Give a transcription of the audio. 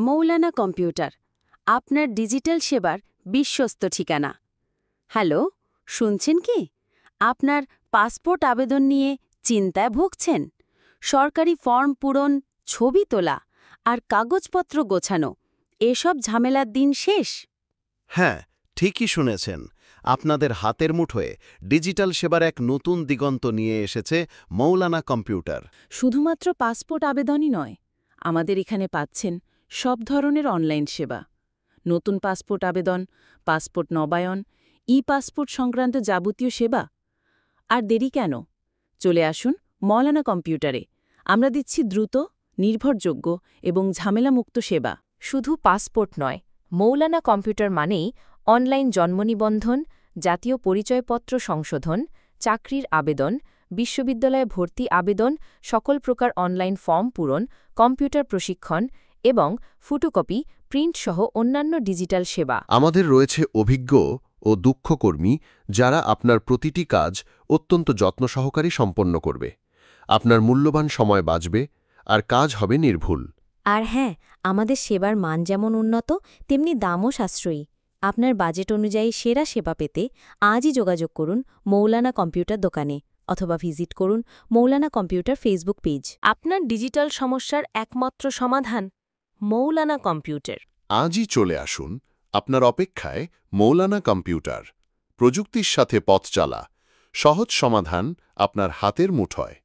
মৌলানা computer, আপনার digital সেবার বিশ্বস্ত ঠিকানা। হ্যালো, শুনছেন কি? আপনার পাসপোর্ট আবেদন নিয়ে চিন্তায় ভুগছেন? সরকারি ফর্ম পূরণ, ছবি তোলা আর কাগজপত্র গোছানো, এসব ঝামেলার দিন শেষ? হ্যাঁ, ঠিকই শুনেছেন। আপনাদের হাতের মুঠোয় ডিজিটাল সেবার এক নতুন দিগন্ত নিয়ে এসেছে মৌলানা কম্পিউটার। শুধুমাত্র পাসপোর্ট আবেদনই নয়, আমাদের এখানে পাচ্ছেন সব ধরনের অনলাইন সেবা। নতুন পাসপোর্ট আবেদন, পাসপোর্ট নবায়ন, পাসপোর্ট সংক্রান্ত যাবতীয় সেবা। আর দেরি কেন? চলে আসুন মৌলানা কম্পিউটারে। আমরা দিচ্ছি দ্রুত, নির্ভরযোগ্য এবং ঝামেলামুক্ত সেবা। শুধু পাসপোর্ট নয়, মৌলানা কম্পিউটার মানেই অনলাইন জন্মনিবন্ধন, জাতীয় পরিচয়পত্র সংশোধন, চাকরির আবেদন, বিশ্ববিদ্যালয়ে ভর্তি আবেদন, সকল প্রকার অনলাইন ফর্ম পূরণ, কম্পিউটার প্রশিক্ষণ এবং ফটোকপি, প্রিন্টসহ অন্যান্য ডিজিটাল সেবা। আমাদের রয়েছে অভিজ্ঞ ও দক্ষকর্মী যারা আপনার প্রতিটি কাজ অত্যন্ত যত্ন সহকারে সম্পন্ন করবে। আপনার মূল্যবান সময় বাঁচবে আর কাজ হবে নির্ভুল। আর হ্যাঁ, আমাদের সেবার মান যেমন উন্নত, তেমনি দামও সাশ্রয়ী। আপনার বাজেট অনুযায়ী সেরা সেবা পেতে আজই যোগাযোগ করুন মৌলানা কম্পিউটার দোকানে অথবা ভিজিট করুন মৌলানা কম্পিউটার ফেসবুক পেজ। আপনার ডিজিটাল সমস্যার একমাত্র সমাধান মৌলানা কম্পিউটার। আজই চলে আসুন, আপনার অপেক্ষায় মৌলানা কম্পিউটার। প্রযুক্তির সাথে পথ চালা, সহজ সমাধান আপনার হাতের মুঠোয়।